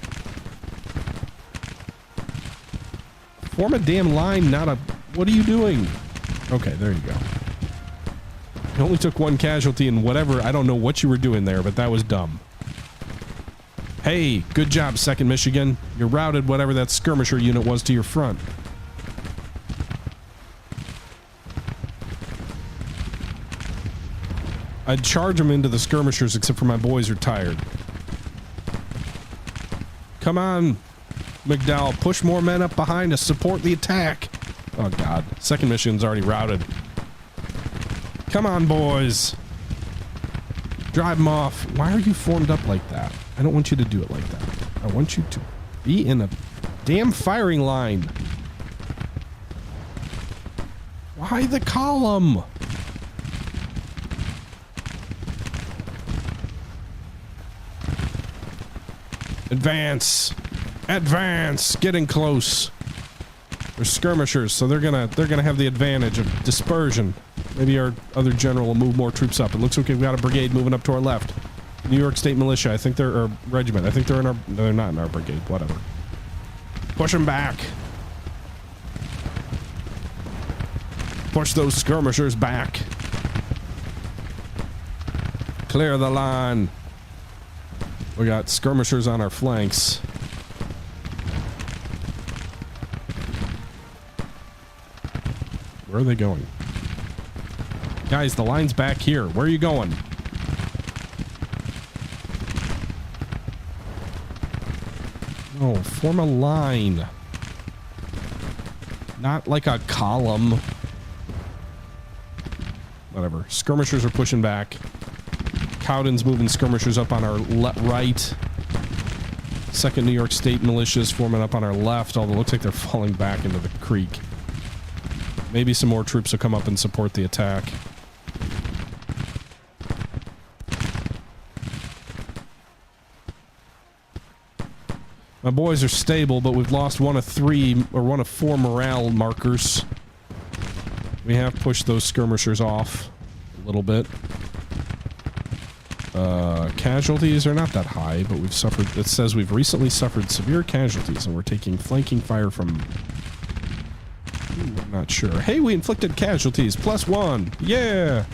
Form a damn line, not a... What are you doing? Okay, there you go. You only took 1 casualty and whatever. I don't know what you were doing there, but that was dumb. Hey, good job, 2nd Michigan. You routed whatever that skirmisher unit was to your front. I'd charge them into the skirmishers, except for my boys are tired. Come on, McDowell. Push more men up behind us. Support the attack. Oh, God. 2nd Michigan's already routed. Come on, boys. Drive them off. Why are you formed up like that? I don't want you to do it like that. I want you to be in a damn firing line. Why the column? Advance. Advance. Getting close. They're skirmishers, so they're gonna have the advantage of dispersion. Maybe our other general will move more troops up. It looks like we've got a brigade moving up to our left. New York State Militia. I think they're... Or regiment. I think they're in our... No, they're not in our brigade. Whatever. Push them back. Push those skirmishers back. Clear the line. We got skirmishers on our flanks. Where are they going? Guys, the line's back here. Where are you going? No, form a line. Not like a column. Whatever. Skirmishers are pushing back. Cowden's moving skirmishers up on our right. 2nd New York State Militia's forming up on our left, although it looks like they're falling back into the creek. Maybe some more troops will come up and support the attack. My boys are stable, but we've lost one of 3 or one of 4 morale markers. We have pushed those skirmishers off a little bit. Casualties are not that high, but we've suffered... It says we've recently suffered severe casualties, and we're taking flanking fire from... I'm not sure. Hey, we inflicted casualties. +1. Yeah!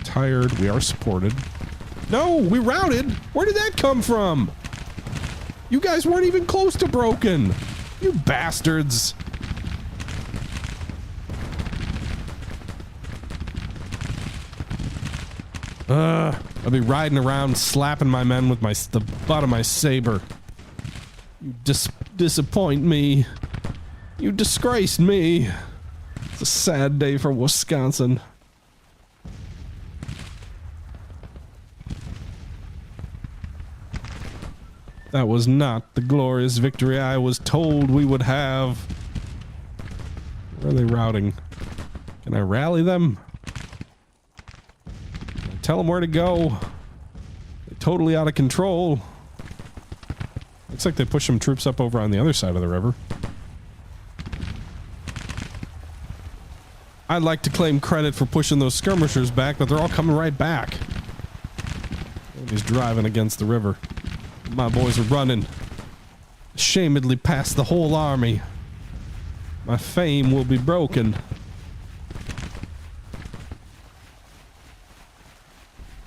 Tired. We are supported. No! We routed! Where did that come from? You guys weren't even close to broken! You bastards! I'll be riding around slapping my men with the butt of my saber. You disappoint me. You disgraced me. It's a sad day for Wisconsin. That was not the glorious victory I was told we would have. Where are they routing? Can I rally them? Tell them where to go. They're totally out of control. Looks like they pushed some troops up over on the other side of the river. I'd like to claim credit for pushing those skirmishers back, but they're all coming right back. He's driving against the river. My boys are running. Ashamedly past the whole army. My fame will be broken.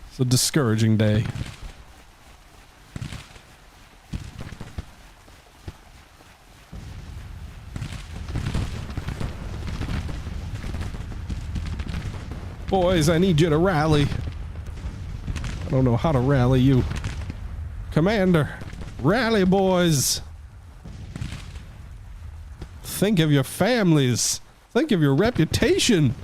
It's a discouraging day. Boys, I need you to rally. I don't know how to rally you. Commander, rally, boys. Think of your families. Think of your reputation.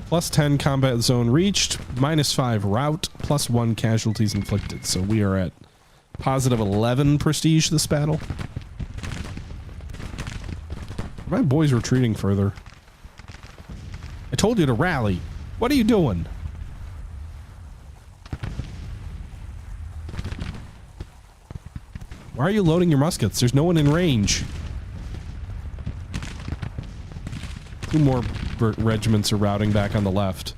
+10 combat zone reached, -5 rout, +1 casualties inflicted. So we are at +11 prestige this battle. My boys retreating further. I told you to rally. What are you doing? Why are you loading your muskets? There's no one in range. 2 more regiments are routing back on the left.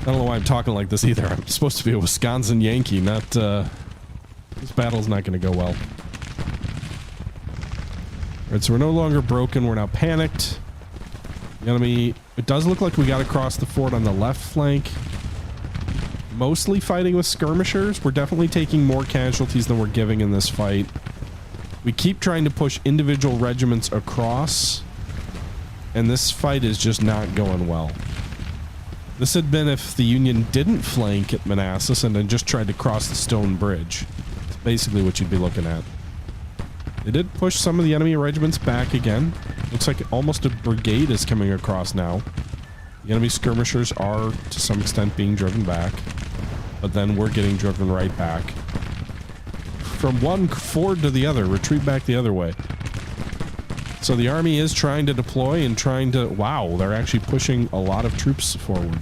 I don't know why I'm talking like this either. I'm supposed to be a Wisconsin Yankee, not, this battle's not going to go well. Alright, so we're no longer broken. We're now panicked. The enemy... It does look like we got across the fort on the left flank. Mostly fighting with skirmishers. We're definitely taking more casualties than we're giving in this fight. We keep trying to push individual regiments across. And this fight is just not going well. This had been if the Union didn't flank at Manassas and then just tried to cross the stone bridge. It's basically what you'd be looking at. They did push some of the enemy regiments back again. Looks like almost a brigade is coming across now. The enemy skirmishers are, to some extent, being driven back. But then we're getting driven right back. From one ford to the other. Retreat back the other way. So the army is trying to deploy and trying to... Wow, they're actually pushing a lot of troops forward.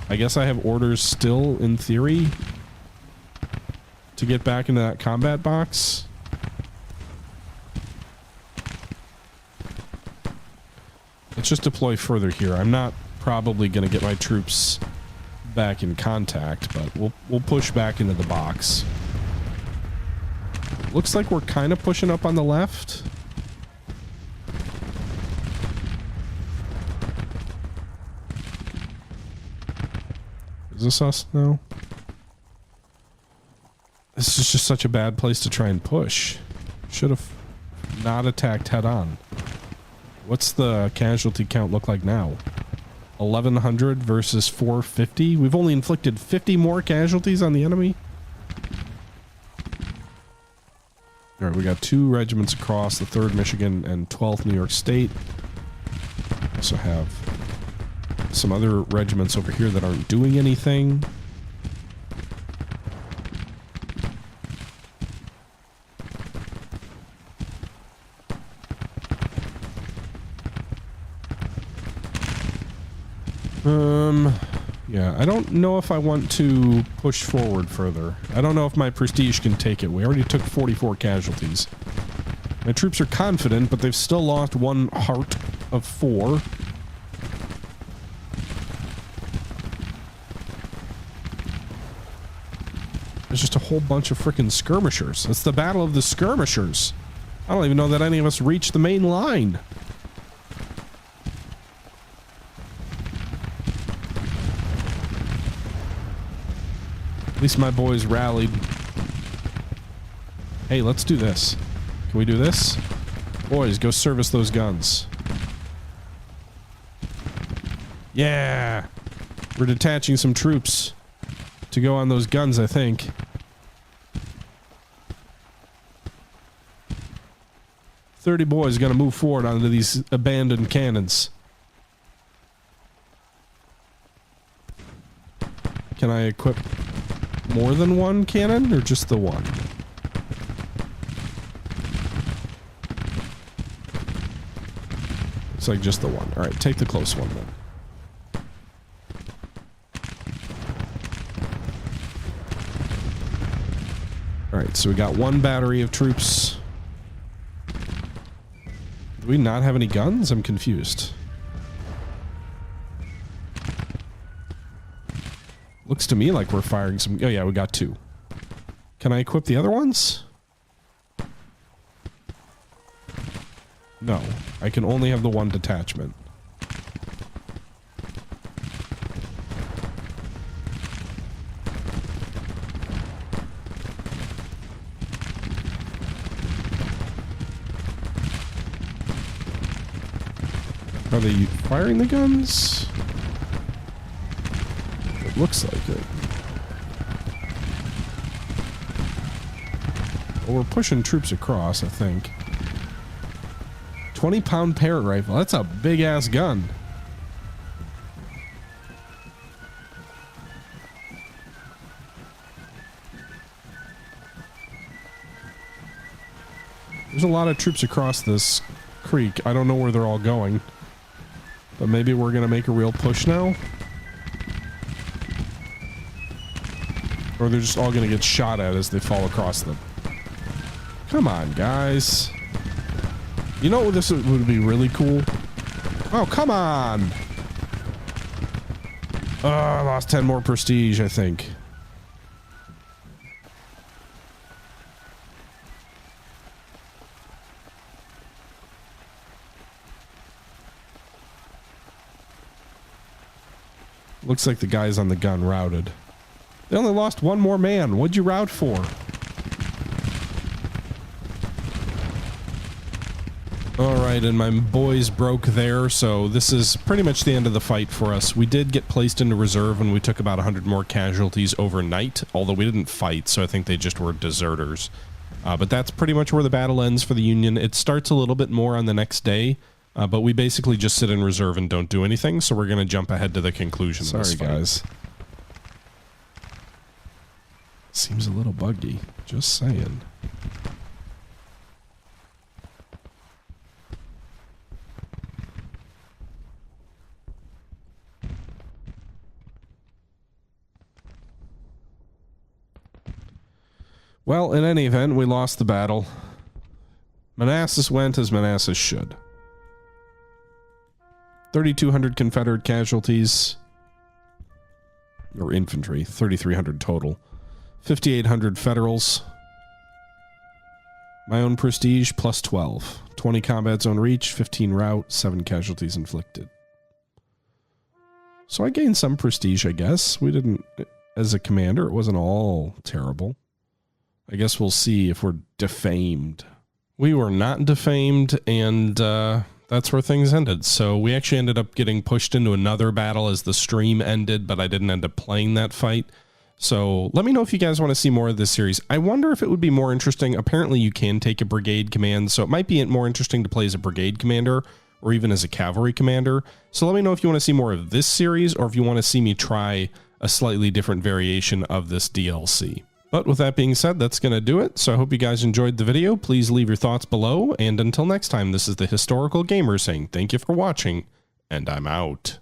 I guess I have orders still, in theory, to get back into that combat box. Let's just deploy further here. I'm not probably going to get my troops back in contact, but we'll push back into the box. Looks like we're kind of pushing up on the left. Is this us now? This is just such a bad place to try and push. Should have not attacked head on. What's the casualty count look like now? 1,100 versus 450? We've only inflicted 50 more casualties on the enemy? Alright, we got 2 regiments across, the 3rd Michigan and 12th New York State. Also have some other regiments over here that aren't doing anything. Yeah, I don't know if I want to push forward further. I don't know if my prestige can take it. We already took 44 casualties. My troops are confident, but they've still lost 1 heart of 4. There's just a whole bunch of frickin' skirmishers. It's the battle of the skirmishers. I don't even know that any of us reached the main line. At least my boys rallied. Hey, let's do this. Can we do this? Boys, go service those guns. Yeah! We're detaching some troops to go on those guns, I think. "30 boys gonna move forward onto these abandoned cannons." Can I equip more than 1 cannon, or just the 1? Looks like just the 1. Alright, take the close one then. Alright, so we got 1 battery of troops. Do we not have any guns? I'm confused. Looks to me like we're firing some... Oh yeah, we got 2. Can I equip the other ones? No. I can only have the 1 detachment. Are they firing the guns? It looks like it. Well, we're pushing troops across, I think. 20-pound parrot rifle. That's a big-ass gun. There's a lot of troops across this creek. I don't know where they're all going. But maybe we're gonna make a real push now? Or they're just all gonna get shot at as they fall across them. Come on, guys. You know what this would be really cool? Oh, come on! Oh, I lost 10 more prestige, I think. Looks like the guys on the gun routed. They only lost 1 more man. What'd you rout for? Alright, and my boys broke there, so this is pretty much the end of the fight for us. We did get placed into reserve and we took about 100 more casualties overnight, although we didn't fight, so I think they just were deserters. But that's pretty much where the battle ends for the Union. It starts a little bit more on the next day, but we basically just sit in reserve and don't do anything, so we're going to jump ahead to the conclusion of this fight. Sorry, guys. Seems a little buggy. Just saying. Well, in any event, we lost the battle. Manassas went as Manassas should. 3,200 Confederate casualties. Or infantry. 3,300 total. 5,800 Federals. My own prestige, plus 12. 20 combat zone reach, 15 rout, 7 casualties inflicted. So I gained some prestige, I guess. We didn't... As a commander, it wasn't all terrible. I guess we'll see if we're defamed. We were not defamed, and that's where things ended. So we actually ended up getting pushed into another battle as the stream ended, but I didn't end up playing that fight. So let me know if you guys want to see more of this series. I wonder if it would be more interesting. Apparently you can take a brigade command, so it might be more interesting to play as a brigade commander or even as a cavalry commander. So let me know if you want to see more of this series or if you want to see me try a slightly different variation of this DLC. But with that being said, that's going to do it. So I hope you guys enjoyed the video. Please leave your thoughts below. And until next time, this is the Historical Gamer saying thank you for watching, and I'm out.